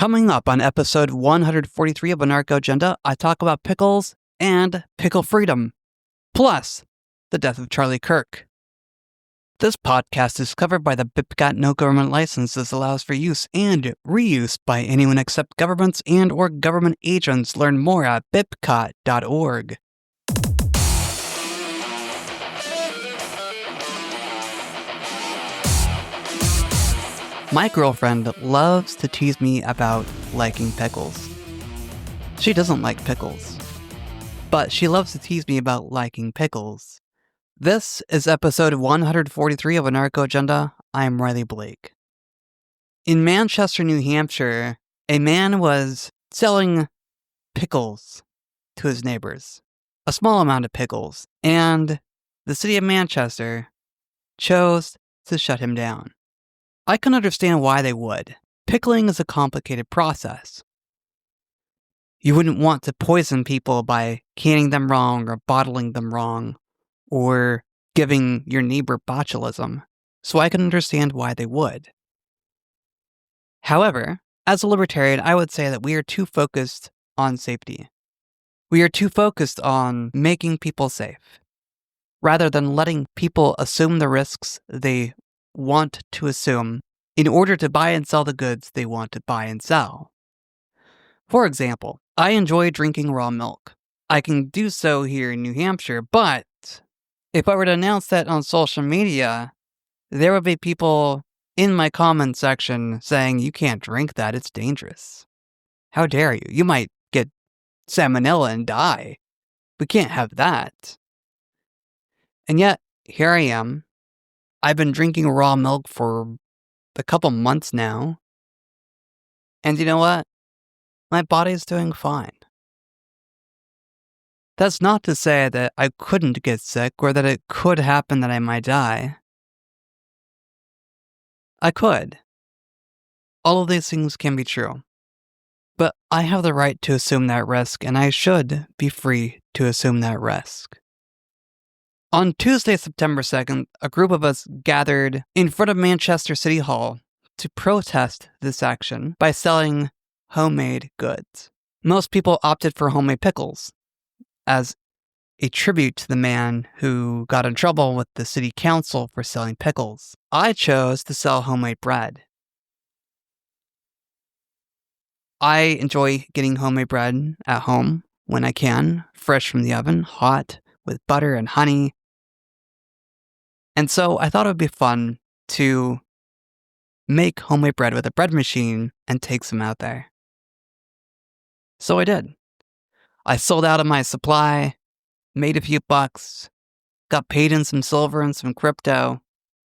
Coming up on episode 143 of Anarcho Agenda, I talk about pickles and pickle freedom, plus the death of Charlie Kirk. This podcast is covered by the BIPCAT no government license. This allows for use and reuse by anyone except governments and or government agents. Learn more at bipcat.org. My girlfriend loves to tease me about liking pickles. She doesn't like pickles, but she loves to tease me about liking pickles. This is episode 143 of Anarcho Agenda. I'm Riley Blake. In Manchester, New Hampshire, a man was selling pickles to his neighbors, a small amount of pickles, and the city of Manchester chose to shut him down. I can understand why they would. Pickling is a complicated process. You wouldn't want to poison people by canning them wrong or bottling them wrong or giving your neighbor botulism, so I can understand why they would. However, as a libertarian, I would say that we are too focused on safety. We are too focused on making people safe, rather than letting people assume the risks they want to assume in order to buy and sell the goods they want to buy and sell. For example, I enjoy drinking raw milk. I can do so here in New Hampshire, but if I were to announce that on social media, there would be people in my comment section saying, "You can't drink that, it's dangerous. How dare you? You might get salmonella and die. We can't have that." And yet, here I am. I've been drinking raw milk for a couple months now. And you know what? My body's doing fine. That's not to say that I couldn't get sick or that it could happen that I might die. I could. All of these things can be true. But I have the right to assume that risk, and I should be free to assume that risk. On Tuesday, September 2nd, a group of us gathered in front of Manchester City Hall to protest this action by selling homemade goods. Most people opted for homemade pickles as a tribute to the man who got in trouble with the city council for selling pickles. I chose to sell homemade bread. I enjoy getting homemade bread at home when I can, fresh from the oven, hot, with butter and honey. And so I thought it would be fun to make homemade bread with a bread machine and take some out there. So I did. I sold out of my supply, made a few bucks, got paid in some silver and some crypto.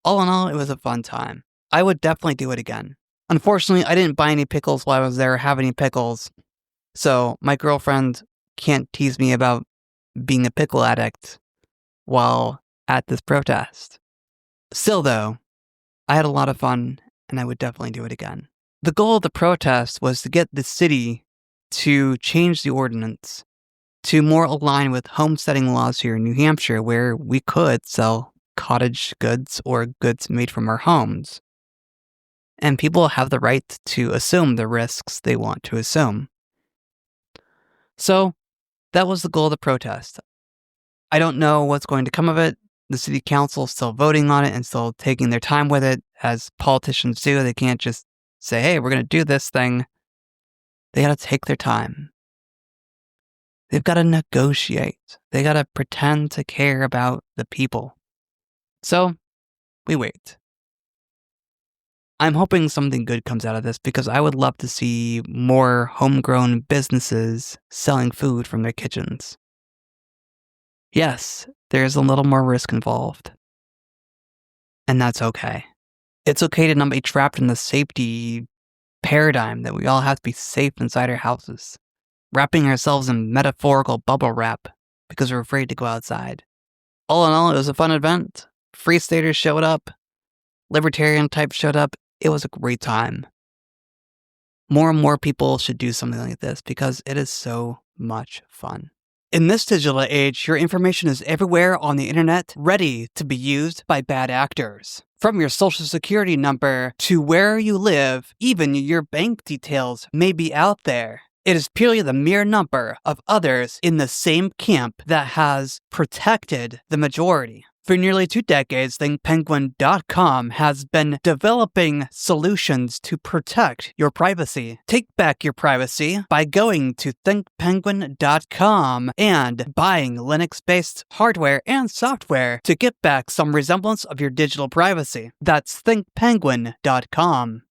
All in all, it was a fun time. I would definitely do it again. Unfortunately, I didn't buy any pickles while I was there, have any pickles. So my girlfriend can't tease me about being a pickle addict while at this protest. Still though, I had a lot of fun and I would definitely do it again. The goal of the protest was to get the city to change the ordinance to more align with homesteading laws here in New Hampshire, where we could sell cottage goods or goods made from our homes. And people have the right to assume the risks they want to assume. So that was the goal of the protest. I don't know what's going to come of it. The city council is still voting on it and still taking their time with it, as politicians do. They can't just say, "Hey, we're going to do this thing." They got to take their time. They've got to negotiate. They got to pretend to care about the people. So, we wait. I'm hoping something good comes out of this because I would love to see more homegrown businesses selling food from their kitchens. Yes, there's a little more risk involved. And that's okay. It's okay to not be trapped in the safety paradigm that we all have to be safe inside our houses, wrapping ourselves in metaphorical bubble wrap because we're afraid to go outside. All in all, it was a fun event. Free staters showed up. Libertarian types showed up. It was a great time. More and more people should do something like this because it is so much fun. In this digital age, your information is everywhere on the internet, ready to be used by bad actors. From your social security number to where you live, even your bank details may be out there. It is purely the mere number of others in the same camp that has protected the majority. For nearly 2 decades, ThinkPenguin.com has been developing solutions to protect your privacy. Take back your privacy by going to ThinkPenguin.com and buying Linux-based hardware and software to get back some resemblance of your digital privacy. That's ThinkPenguin.com.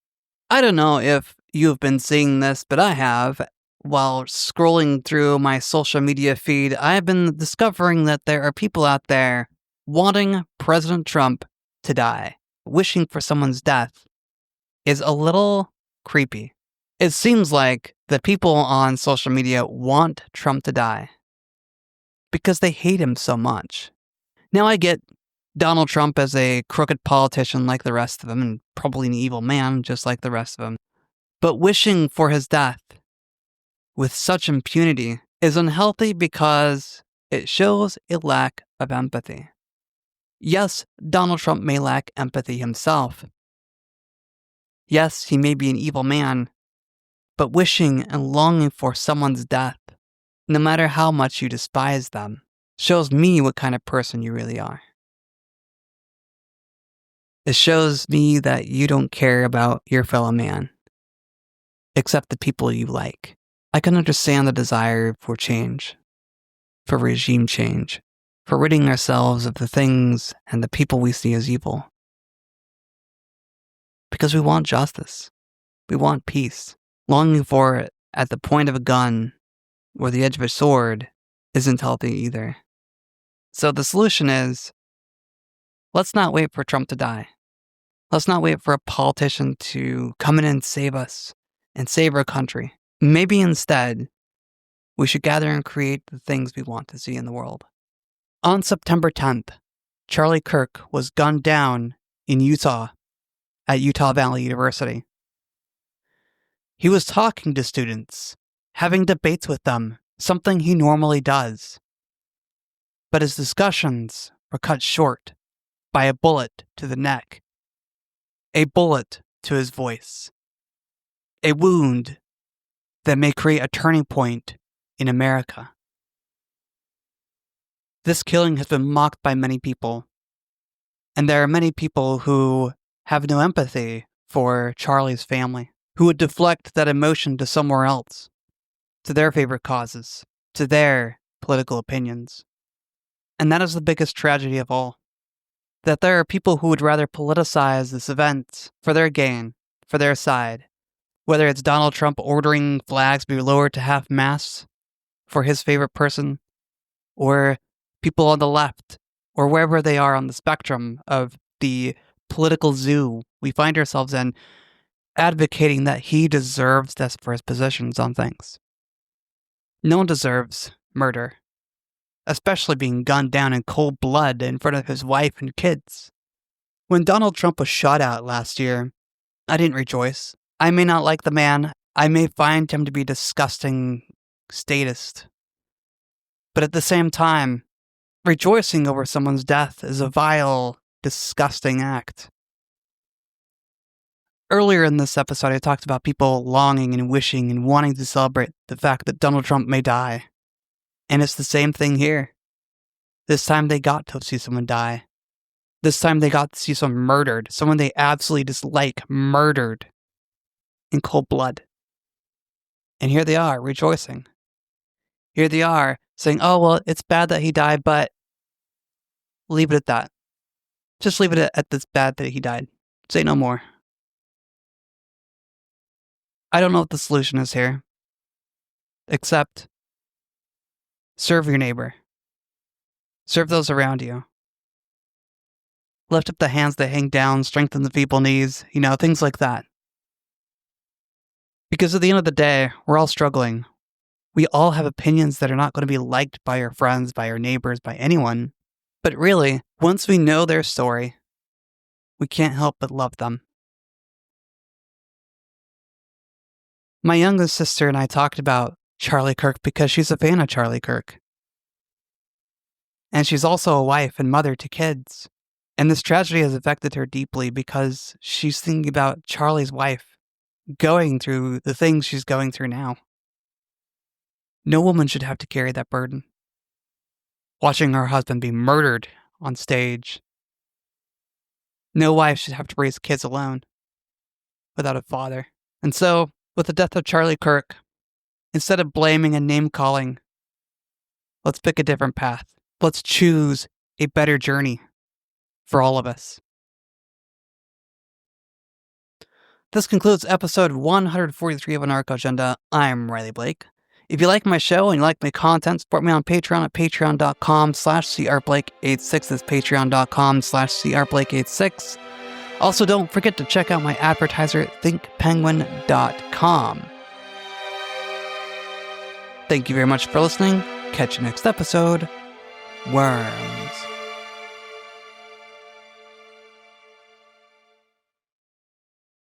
I don't know if you've been seeing this, but I have. While scrolling through my social media feed, I've been discovering that there are people out there wanting President Trump to die. Wishing for someone's death is a little creepy. It seems like the people on social media want Trump to die because they hate him so much. Now, I get Donald Trump as a crooked politician like the rest of them, and probably an evil man just like the rest of them. But wishing for his death with such impunity is unhealthy because it shows a lack of empathy. Yes, Donald Trump may lack empathy himself. Yes, he may be an evil man, but wishing and longing for someone's death, no matter how much you despise them, shows me what kind of person you really are. It shows me that you don't care about your fellow man, except the people you like. I can understand the desire for change, for regime change, for ridding ourselves of the things and the people we see as evil. Because we want justice. We want peace. Longing for it at the point of a gun or the edge of a sword isn't healthy either. So the solution is, let's not wait for Trump to die. Let's not wait for a politician to come in and save us and save our country. Maybe instead, we should gather and create the things we want to see in the world. On September 10th, Charlie Kirk was gunned down in Utah at Utah Valley University. He was talking to students, having debates with them, something he normally does. But his discussions were cut short by a bullet to the neck, a bullet to his voice, a wound that may create a turning point in America. This killing has been mocked by many people, and there are many people who have no empathy for Charlie's family, who would deflect that emotion to somewhere else, to their favorite causes, to their political opinions. And that is the biggest tragedy of all, that there are people who would rather politicize this event for their gain, for their side, whether it's Donald Trump ordering flags be lowered to half-mast for his favorite person, or people on the left, or wherever they are on the spectrum of the political zoo we find ourselves in, advocating that he deserves this for his positions on things. No one deserves murder, especially being gunned down in cold blood in front of his wife and kids. When Donald Trump was shot at last year, I didn't rejoice. I may not like the man. I may find him to be a disgusting statist. But at the same time, rejoicing over someone's death is a vile, disgusting act. Earlier in this episode, I talked about people longing and wishing and wanting to celebrate the fact that Donald Trump may die. And it's the same thing here. This time they got to see someone die. This time they got to see someone murdered, someone they absolutely dislike murdered in cold blood. And here they are, rejoicing. Here they are, saying, oh, well, it's bad that he died, but leave it at that. Just leave it at this bad that he died. Say no more. I don't know what the solution is here, except serve your neighbor. Serve those around you. Lift up the hands that hang down, strengthen the feeble knees, things like that. Because at the end of the day, we're all struggling. We all have opinions that are not going to be liked by our friends, by our neighbors, by anyone. But really, once we know their story, we can't help but love them. My youngest sister and I talked about Charlie Kirk because she's a fan of Charlie Kirk. And she's also a wife and mother to kids. And this tragedy has affected her deeply because she's thinking about Charlie's wife going through the things she's going through now. No woman should have to carry that burden. Watching her husband be murdered on stage. No wife should have to raise kids alone without a father. And so, with the death of Charlie Kirk, instead of blaming and name-calling, let's pick a different path. Let's choose a better journey for all of us. This concludes episode 143 of Anarcho Agenda. I'm Riley Blake. If you like my show and you like my content, support me on Patreon at patreon.com/crblake86. That's patreon.com/crblake86. Also, don't forget to check out my advertiser at thinkpenguin.com. Thank you very much for listening. Catch you next episode. Worms.